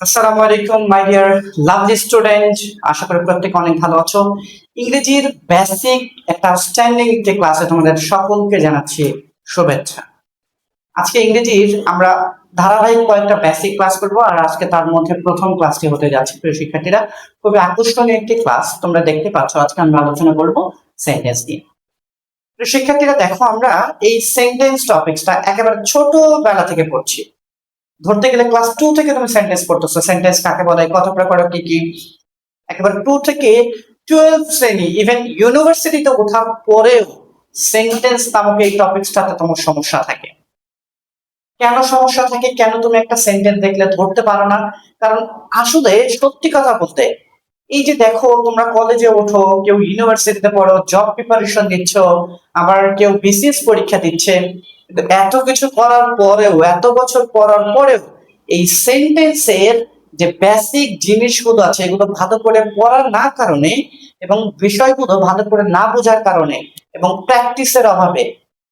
আসসালামু আলাইকুম my dear lovely student. আশা করি প্রত্যেকে অনেক ভালো আছো। ইংরেজির বেসিক একটা আউটস্ট্যান্ডিং একটি ক্লাসে তোমাদের সকলকে জানাচ্ছি শুভেচ্ছা। আজকে ইংরেজির আমরা ধারাবাহিক কয়েকটা বেসিক ক্লাস করবো, আর আজকে তার মধ্যে প্রথম ক্লাসটি হতে যাচ্ছে। প্রিয় শিক্ষার্থীরা, খুবই আকর্ষণীয় একটি ক্লাস তোমরা দেখতে পাচ্ছ। আজকে আমরা আলোচনা করবো সেন্টেন্স নিয়ে। প্রিয় শিক্ষার্থীরা, দেখো আমরা এই সেন্টেন্স টপিকসটা একেবারে ছোটবেলা থেকে পড়ছি। ধরতে গেলে ক্লাস 2 থেকে তুমি সেন্টেন্স পড়তেছো। সেন্টেন্স কাকে বলে, কত প্রকার, কি কি, একেবারে 2 থেকে 12 শ্রেণী, ইভেন ইউনিভার্সিটিতে ওঠার পরেও সেন্টেন্স নামক এই টপিকসটাতে তোমার সমস্যা থাকে। কেন সমস্যা থাকে, কেন তুমি একটা সেন্টেন্স দেখলে ধরতে পারো না? কারণ আসলে সত্যি কথা বলতে, এই যে দেখো তোমরা কলেজে ওঠো, কেউ ইউনিভার্সিটিতে পড়ো, জব প্রিপারেশন দিচ্ছ, আবার কেউ বিসিএস পরীক্ষা দিচ্ছে, কিন্তু এত কিছু করার পরেও, এত বছর পড়ার পরেও এই সেন্টেন্সের যে বেসিক জিনিসগুলো আছে এগুলো ভালো করে পড়ার না কারণে, এবং বিষয়গুলো ভালো করে না বোঝার কারণে, এবং প্র্যাকটিসের অভাবে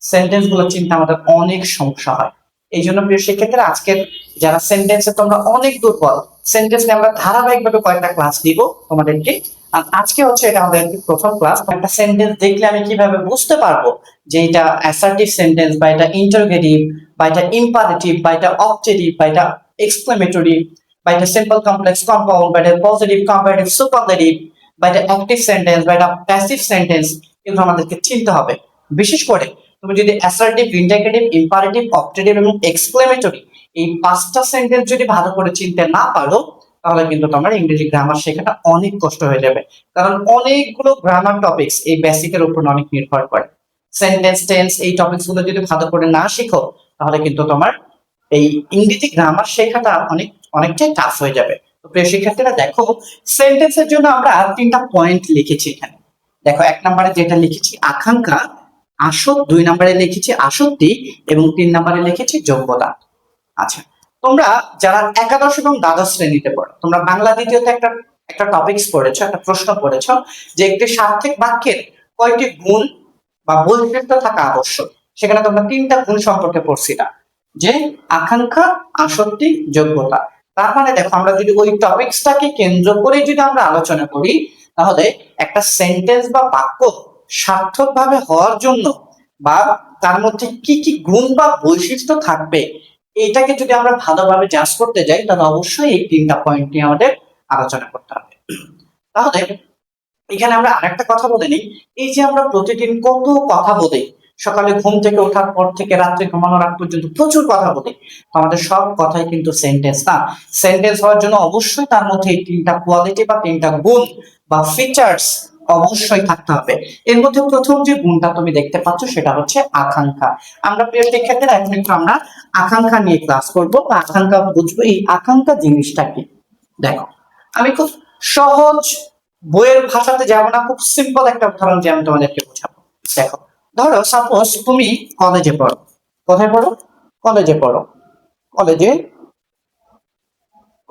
সেন্টেন্স গুলো চিন্তা আমাদের অনেক সমস্যা হয়। এই জন্য প্রিয় শিক্ষার্থীরা, আজকের যারা সেন্টেন্সে তোমরা অনেক দুর্বল, সেন্টেন্স নিয়ে আমরা ধারাবাহিকভাবে কয়েকটা ক্লাস দিব তোমাদেরকে। আর আজকে হচ্ছে এটা আমাদের প্রথম ক্লাস। একটা সেন্টেন্স দেখলে আমি কিভাবে বুঝতে পারবো যে এটা অ্যাসার্টিভ সেন্টেন্স, বা এটা ইন্টারোগেটিভ, বা এটা ইম্পারেটিভ, বা এটা অবজেক্টিভ, বা এটা এক্সক্লেমেটরি, বা এটা সিম্পল কমপ্লেক্স কম্পাউন্ড, বা এটা পজিটিভ কম্পারেটিভ সুপারলেটিভ, বা এটা অ্যাক্টিভ সেন্টেন্স, বা এটা প্যাসিভ সেন্টেন্স, এগুলো আমাদেরকে চিনতে হবে। বিশেষ করে তুমি যদি অ্যাসার্টিভ, ইন্টারোগেটিভ, ইম্পারেটিভ, অবজেক্টিভ এবং এক্সক্লেমেটরি এই পাঁচটা সেন্টেন্স যদি ভালো করে চিনতে না পারো, তাহলে কিন্তু তোমার ইংরেজি গ্রামার শেখাটা অনেক কষ্ট হয়ে যাবে। কারণ অনেকগুলো গ্রামার টপিকস এই বেসিকের উপর অনেক নির্ভর করে। সেন্টেন্স, টেন্স, এই টপিকস গুলো যদি ভালো করে না শিখো, তাহলে কিন্তু তোমার এই ইংরেজি গ্রামার শেখাটা অনেকটাই টাফ হয়ে যাবে। তো প্রিয় শিক্ষার্থীরা, দেখো সেন্টেন্সের জন্য আমরা তিনটা পয়েন্ট লিখেছি এখানে। দেখো, 1 নম্বরে যেটা লিখেছি আকাঙ্ক্ষা, আসল, 2 নম্বরে লিখেছি আসক্তি, এবং 3 নম্বরে লিখেছি যোগ্যতা। আচ্ছা, তোমরা যারা একাদশ এবং দ্বাদশ শ্রেণীতে পড়ো, তোমরা বাংলা দ্বিতীয়তে একটা একটা টপিকস পড়েছো, একটা প্রশ্ন পড়েছো যে একটি সার্থক বাক্যের কয়টি গুণ বা বৈশিষ্ট্য থাকা আবশ্যক। সেখানে তোমরা তিনটা গুণ সম্পর্কে পড়ছিলা, যে আকাঙ্ক্ষা, আসক্তি, যোগ্যতা। তার মানে দেখো, আমরা যদি ওই টপিকসটাকে কেন্দ্র করে যদি আমরা আলোচনা করি, তাহলে একটা সেন্টেন্স বা বাক্য সার্থকভাবে হওয়ার জন্য, বা তার মধ্যে কি কি গুণ বা বৈশিষ্ট্য থাকবে, এটাকে যদি আমরা ভালোভাবে জাজ করতে যাই, তাহলে অবশ্যই এই তিনটা পয়েন্ট নিয়ে আমাদের আলোচনা করতে হবে। তাহলে এখানে আমরা আরেকটা কথা বলে নিই। এই যে আমরা প্রতিদিন কত কথা বলি, সকালে ঘুম থেকে ওঠার পর থেকে রাত্রে ঘুমানোর আগ পর্যন্ত প্রচুর কথা বলি, আমাদের সব কথাই কিন্তু সেন্টেন্স না। সেন্টেন্স হওয়ার জন্য অবশ্যই তার মধ্যে এই তিনটা কোয়ালিটি বা তিনটা গুণ বা ফিচার্স অবশ্যই থাকতে হবে। এর মধ্যে প্রথম যে গুণটা তুমি দেখতে পাচ্ছ সেটা হচ্ছে আকাঙ্ক্ষা। আমরা প্রিয় শিক্ষার্থীরা, এখন একটু আমরা আকাঙ্ক্ষা নিয়ে ক্লাস করব, বা আকাঙ্ক্ষা বুঝবো। এই আকাঙ্ক্ষা জিনিসটা কি? দেখো, আমি খুব সহজ বইয়ের ভাষাতে যাবো না, খুব সিম্পল একটা উদাহরণ দিয়ে আমি তোমাদেরকে বোঝাবো। দেখো, ধরো সাপোজ তুমি কলেজে পড়ো। কোথায় পড়ো? কলেজে পড়ো। কলেজে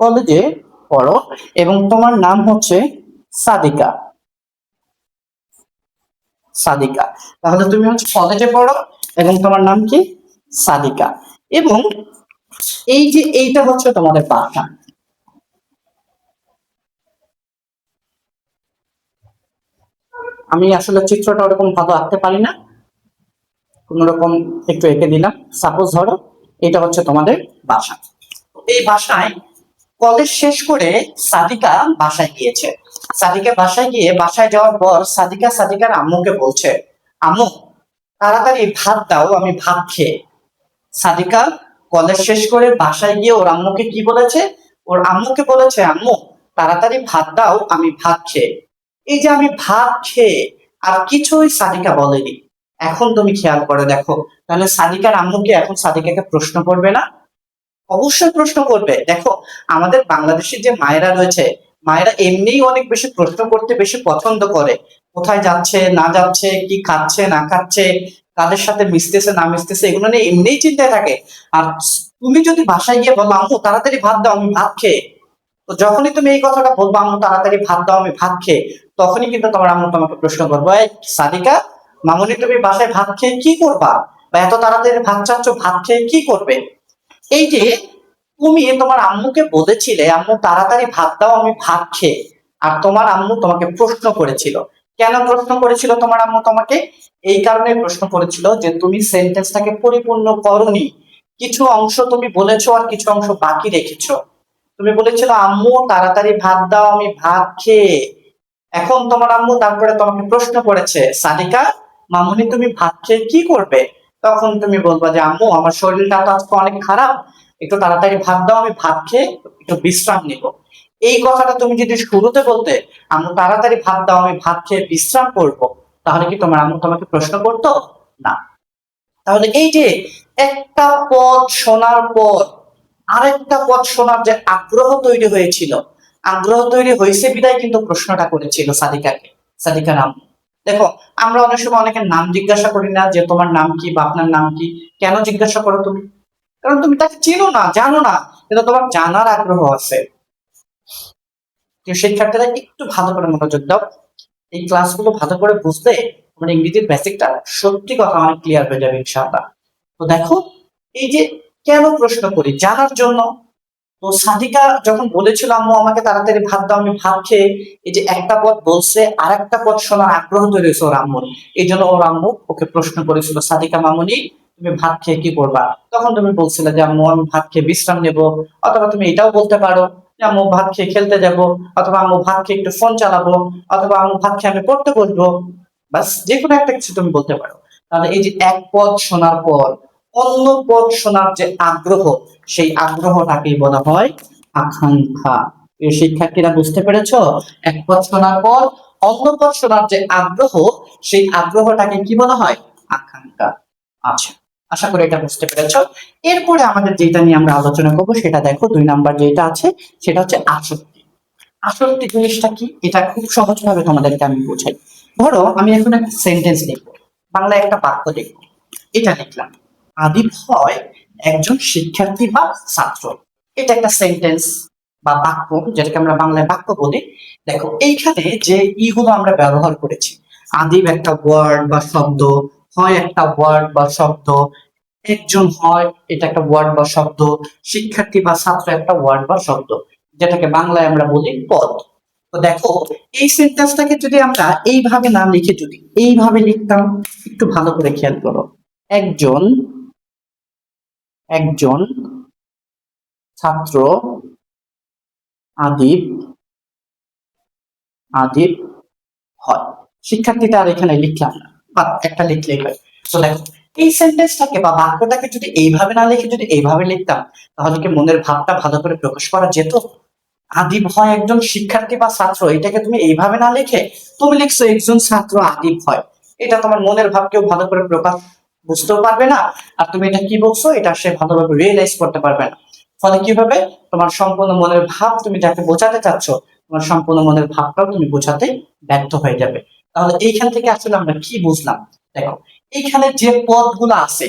কলেজে পড়ো, এবং তোমার নাম হচ্ছে সাদিকা। সাদিকা, তাহলে তুমি হচ্ছে কলেজে পড়ো এবং তোমার নাম কি? সাদিকা। এবং এই যে এইটা হচ্ছে তোমাদের বাসা। আমি আসলে চিত্রটা ওরকম ভালো আঁকতে পারি না, কোন রকম একটু এঁকে দিলাম। সাপোজ ধরো এটা হচ্ছে তোমাদের বাসা। এই বাসায় কলেজ শেষ করে সাদিকা বাসায় গিয়েছে। সাদিকা বাসায় গিয়ে, বাসায় যাওয়ার পর সাদিকা সাদিকার আম্মুকে বলছে, আম্মু তাড়াতাড়ি ভাত দাও, আমি ভাত খেয়ে। সাদিকা কলেজ শেষ করে বাসায় গিয়ে ওর আম্মুকে কি বলেছে? ওর আম্মুকে বলেছে, আম্মু তাড়াতাড়ি ভাত দাও, আমি ভাত খেয়ে। এই যে আমি ভাত খেয়ে, আর কিছুই সাদিকা বলেনি। এখন তুমি খেয়াল করে দেখো, তাহলে সাদিকার আম্মুকে এখন সাদিকাকে প্রশ্ন করবে না? অবশ্যই প্রশ্ন করবে। দেখো, আমাদের বাংলাদেশের যে মায়েরা রয়েছে, মায়েরা এমনিই অনেক বেশি প্রশ্ন করতে বেশি পছন্দ করে। কোথায় যাচ্ছে না যাচ্ছে, কি খাচ্ছে না খাচ্ছে, কাদের সাথে মিশতেছে না মিশতেছে, এগুলো নিয়ে এমনিই চিন্তায় থাকে। আর তুমি যদি বাসায় গিয়ে বলো, আম্মু তাড়াতাড়ি ভাত দাও, আমি ভাত খেয়ে। তো যখনই তুমি এই কথাটা বলবো, আম্মু তাড়াতাড়ি ভাত দাও, আমি ভাত খেয়ে, তখনই কিন্তু তোমার আম্মু তোমাকে প্রশ্ন করবো, এই সাদিকা, মামুনি তুমি বাসায় ভাত খেয়ে কি করবা? বা এত তাড়াতাড়ি ভাত চাচ্ছ, ভাত খেয়ে কি করবে? এই যে তুমি তোমার আম্মুকে বলেছিলে আম্মু তাড়াতাড়ি ভাত দাও আমি ভাত খেয়ে, আর তোমার আম্মু তোমাকে প্রশ্ন করেছিল। কেন প্রশ্ন করেছিল তোমার আম্মু তোমাকে? এই কারণে প্রশ্ন করেছিল যে তুমি সেন্টেন্সটাকে পরিপূর্ণ করনি, কিছু অংশ তুমি বলেছো আর কিছু অংশ বাকি রেখেছো। তুমি বলেছিল আম্মু তাড়াতাড়ি ভাত দাও আমি ভাত খেয়ে, এখন তোমার আম্মু তারপরে তোমাকে প্রশ্ন করেছে সাদিকা মামুনি তুমি ভাত খেয়ে কি করবে, তখন তুমি বলবা যে আম্মু আমার শরীরটা তো আজকে অনেক খারাপ, একটু তাড়াতাড়ি ভাত দাও আমি ভাত খেয়ে একটু বিশ্রাম নিব। এই কথাটা তুমি যদি শুরুতে বলতে আম্মু তাড়াতাড়ি ভাত দাও আমি ভাত খেয়ে বিশ্রাম করব, তাহলে কি তোমার আম্মু তোমাকে প্রশ্ন করতো? না। তাহলে এই যে একটা পদ শোনার পর আরেকটা পদ শোনার যে আগ্রহ তৈরি হয়েছিল, আগ্রহ তৈরি হয়েছে বিদায় কিন্তু প্রশ্নটা করেছিল সাদিকাকে, সাদিকার আম্মু। দেখো, আমরা অনেক সময় অনেকের নাম জিজ্ঞাসা করি না যে তোমার নাম কি বা আপনার নাম কি, কেন জিজ্ঞাসা করো তুমি? কারণ তুমি তাকে চিনো না, জানো না, কিন্তু তোমার জানার আগ্রহ আছে। শিক্ষার্থীরা একটু ভালো করে মনোযোগ দাও, এই ক্লাসগুলো ভালো করে বুঝলে তোমার ইংরেজির বেসিকটা সত্যি কথা অনেক ক্লিয়ার হয়ে যাবে ইনশাআল্লাহ। তো দেখো, এই যে কেন প্রশ্ন করি, জানার জন্য। তো সাদিকা যখন বলেছিল আম্মু আমাকে তাড়াতাড়ি ভাত দাও আমি ভাত খেয়ে, এই যে একটা পদ বলছে আর একটা পদ শোনার আগ্রহ তৈরি হয়েছে ওর আম্মুর, এই জন্য ওর আম্মু ওকে প্রশ্ন করেছিল সাদিকা মামুনি তুমি ভাত খেয়ে কি করবা। তখন তুমি বলছিলে যে আম্মু আমি ভাত খেয়ে বিশ্রাম নেব, অথবা তুমি এটাও বলতে পারো যে আম্মু ভাত খেয়ে খেলতে যাব, অথবা আম্মু ভাত খেয়ে একটু ফোন চালাবো, অথবা আম্মু ভাত খেয়ে আমি পড়তে বসবো। বাস যে কোনো একটা কিছু তুমি বলতে পারো। তাহলে এই যে এক পদ শোনার পর অন্য পদ শোনার যে আগ্রহ, সেই আগ্রহটাকেই বলা হয় আকাঙ্ক্ষা। প্রিয় শিক্ষার্থীরা বুঝতে পেরেছো? এক পদ শোনার পর অন্য পদ শোনার যে আগ্রহ, সেই আগ্রহটাকে কি বলা হয়? আকাঙ্ক্ষা। আচ্ছা, আশা করি এটা বুঝতে পেরেছো। এরপরে আমাদের যেটা নিয়ে আমরা আলোচনা করবো সেটা দেখো, 2 নাম্বার যেটা আছে সেটা হচ্ছে আসক্তি। আসক্তি জিনিসটা কি, এটা খুব সহজ ভাবে তোমাদেরকে আমি বোঝাই। ধরো আমি এখন একটা সেন্টেন্স লিখবো, বাংলায় একটা বাক্য লিখবো। এটা লিখলাম, আদিব হয় একজন শিক্ষার্থী বা ছাত্র। এটা একটা সেন্টেন্স বা বাক্য, যেটাকে আমরা বাংলায় বাক্য বলি। দেখো এইখানে যে ইগুলো আমরা ব্যবহার করেছি, আদিব একটা ওয়ার্ড বা শব্দ, হয় একটা ওয়ার্ড বা শব্দ, একজন হয় এটা একটা ওয়ার্ড বা শব্দ, শিক্ষার্থী বা ছাত্র একটা ওয়ার্ড বা শব্দ, যেটাকে বাংলায় আমরা বলি পদ। তো দেখো, এই সেন্টেন্সটাকে যদি আমরা এইভাবে না লিখে যদি এইভাবে লিখতাম, একটু ভালো করে খেয়াল করো, একজন একজন ছাত্র আদিব আদিব হয়, শিক্ষার্থীটা আর এখানে লিখলাম না, বা একটা লিখলেই হয়। তো দেখো, এই সেন্টেন্সটাকে বা বাক্যটাকে যদি এইভাবে না লিখে যদি এইভাবে লিখতাম, তাহলে কি মনের ভাবটা ভালো করে প্রকাশ করা যেত? আদিব হয় একজন শিক্ষার্থী বা ছাত্র, এটাকে তুমি এইভাবে না লিখে তুমি লিখছো একজন ছাত্র আদিব হয়, এটা তোমার মনের ভাব কেউ ভালো করে প্রকাশ বুঝতেও পারবে না, আর তুমি এটা কি বলছো এটা সে ভালোভাবে রিয়েলাইজ করতে পারবে না। ফলে কি হবে, তোমার সম্পূর্ণ মনের ভাব তুমি যাকে বোঝাতে চাচ্ছ, তোমার সম্পূর্ণ মনের ভাবটাও তুমি বোঝাতে ব্যর্থ হয়ে যাবে। তাহলে এইখান থেকে আসলে আমরা কি বুঝলাম? দেখো, এইখানে যে পদগুলো আছে,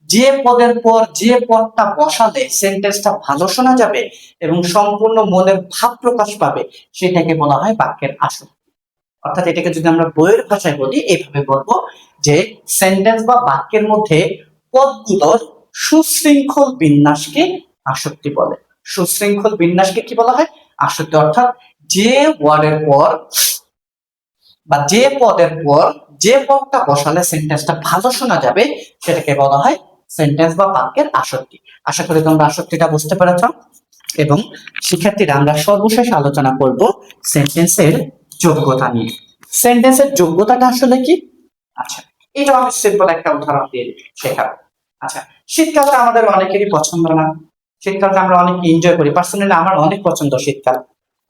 যে পদের পর যে পদটা বসালে সেন্টেন্সটা ভালো শোনা যাবে এবং সম্পূর্ণ মনের ভাব প্রকাশ পাবে, সেটাকে বলা হয় বাক্যের আসক্তি। অর্থাৎ এটাকে যদি আমরা বইয়ের ভাষায় বলি, এইভাবে বলবো যে সেন্টেন্স বা বাক্যের মধ্যে পদগুলোর সুশৃঙ্খল বিন্যাসকে আসক্তি বলে। সুশৃঙ্খল বিন্যাসকে কি বলা হয়? আসক্তি। অর্থাৎ যে ওয়ার্ডের পর বা যে পদের পর যে পদটা বসালে সেন্টেন্সটা ভালো শোনা যাবে, সেটাকে বলা হয় সেন্টেন্স বা বাক্যের আসক্তি। আশা করি তোমরা আসক্তিটা বুঝতে পেরেছ। এবং শিক্ষার্থীরা আমরা সর্বশেষ আলোচনা করব সেন্টেন্সের যোগ্যতা নিয়ে। সেন্টেন্সের যোগ্যতাটা আসলে কি? আচ্ছা, এটা আমি সিম্পল একটা উদাহরণ দিয়ে শেখাবো। আচ্ছা, শীতকালটা আমাদের অনেকেরই পছন্দ না, শীতকালটা আমরা অনেক এনজয় করি, পার্সোনালি আমার অনেক পছন্দ শীতকাল।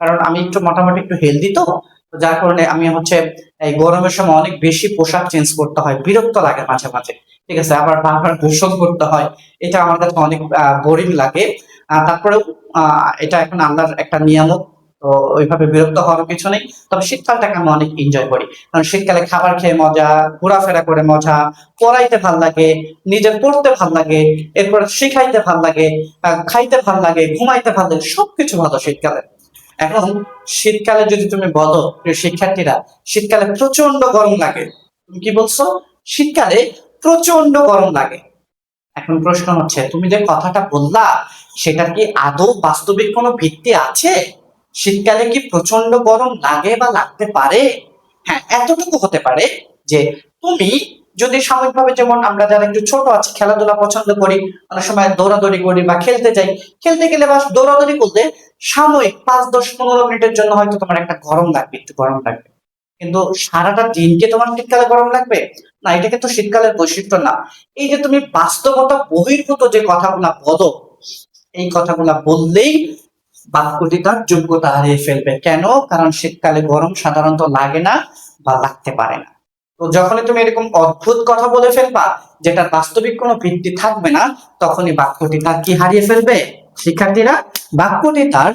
কারণ আমি একটু মোটামুটি একটু হেলদি, তো তো যার কারণে আমি হচ্ছে এই গরমের সময় অনেক বেশি পোশাক চেঞ্জ করতে হয়, বিরক্ত লাগে মাঝে মাঝে। ঠিক আছে, আবার বারবার গোসল করতে হয়, এটা আমার কাছে অনেক বোরিং লাগে। তারপরেও এটা এখন আল্লাহর একটা নিয়ামত, তো ওইভাবে বিরক্ত হওয়ার কিছু নেই। তবে শীতকালটাকে আমি অনেক এনজয় করি, কারণ শীতকালে খাবার খেয়ে মজা, ঘোরাফেরা করে মজা, পড়াইতে ভাল লাগে, নিজের পড়তে ভাল লাগে, এরপর শিখাইতে ভাল লাগে, খাইতে ভাল লাগে, ঘুমাইতে ভাল লাগে, সবকিছু ভালো শীতকালে। এখন শীতকালে যদি তুমি বলো প্রিয় শিক্ষার্থীরা শীতকালে প্রচন্ড গরম লাগে, তুমি কি বলছো? শীতকালে প্রচন্ড গরম লাগে। এখন প্রশ্ন হচ্ছে তুমি যে কথাটা বললা সেটার কি আদৌ বাস্তবিক কোনো ভিত্তি আছে? শীতকালে কি প্রচন্ড গরম লাগে বা লাগতে পারে? হ্যাঁ, এতটুকু হতে পারে যে তুমি যদি সাময়িকভাবে, যেমন আমরা যারা একটু ছোট আছি, খেলাধুলা পছন্দ করি, অনেক সময় দৌড়াদৌড়ি করি বা খেলতে যাই, খেলতে গেলে বা দৌড়াদৌড়ি করলে সাময়িক 5, 10, 15 মিনিটের জন্য হয়তো তোমার একটা গরম লাগবে, একটু গরম লাগবে, কিন্তু সারাটা দিনকে তোমার শীতকালে গরম লাগবে না। এটা কিন্তু শীতকালের বৈশিষ্ট্য না। এই যে তুমি বাস্তবতা বহির্ভূত যে কথাগুলা বলো, এই কথাগুলা বললেই বাক্যটি তার যোগ্যতা হারিয়ে ফেলবে। কেন? কারণ শীতকালে গরম সাধারণত লাগে না বা লাগতে পারে না। তো যখনই তুমি এরকম অদ্ভুত কথা বলে ফেলবা, যেটা বাস্তবিক কোনো ভিত্তি থাকবে না, তখনই বাক্যটি তার কি হারিয়ে ফেলবে শিক্ষার্থীরা? বাক্যটি তার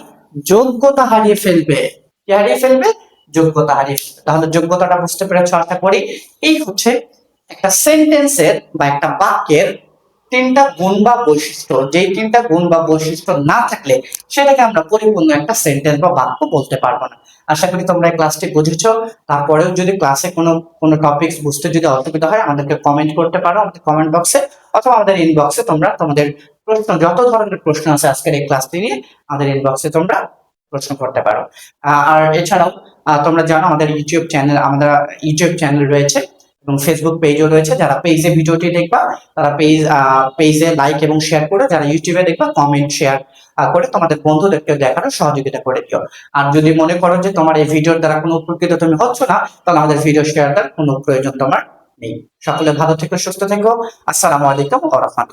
যোগ্যতা হারিয়ে ফেলবে। কি হারিয়ে ফেলবে? যোগ্যতা হারিয়ে ফেলবে। তাহলে যোগ্যতাটা বুঝতে পেরেছো আশা করি। এই হচ্ছে একটা সেন্টেন্সের বা একটা বাক্যের তিনটা গুণ বা বৈশিষ্ট্য। যেই তিনটা গুণ বা বৈশিষ্ট্য না থাকলে সেটাকে আমরা পরিপূর্ণ একটা সেন্টেন্স বা বাক্য বলতে পারবো না। আশা করি তোমরা এই ক্লাসটি বুঝেছো। তারপরেও যদি ক্লাসে কোনো টপিকস বুঝতে যদি অসুবিধা হয়, আমাদেরকে কমেন্ট করতে পারো আমাদের কমেন্ট বক্সে, অথবা আমাদের ইনবক্সে তোমরা তোমাদের প্রশ্ন, যত ধরনের প্রশ্ন আছে আজকের এই ক্লাসটি নিয়ে, আমাদের ইনবক্সে তোমরা প্রশ্ন করতে পারো। আর এছাড়াও তোমরা জানো আমাদের ইউটিউব চ্যানেল রয়েছে এবং ফেসবুক পেজও রয়েছে। যারা পেজে ভিডিওটি দেখবা তারা পেজে লাইক এবং শেয়ার করে, যারা ইউটিউবে দেখবা কমেন্ট শেয়ার করে তোমাদের বন্ধুদেরকে দেখানোর সহযোগিতা করে দিও। আর যদি মনে করো যে তোমার এই ভিডিওর দ্বারা কোনো উপকৃত তুমি হচ্ছ না, তাহলে আমাদের ভিডিও শেয়ার দেওয়ার কোনো প্রয়োজন তোমার নেই। সকলে ভালো থেকো, সুস্থ থেকো। আসসালামু আলাইকুম ওয়া রাহমাতুল্লাহ।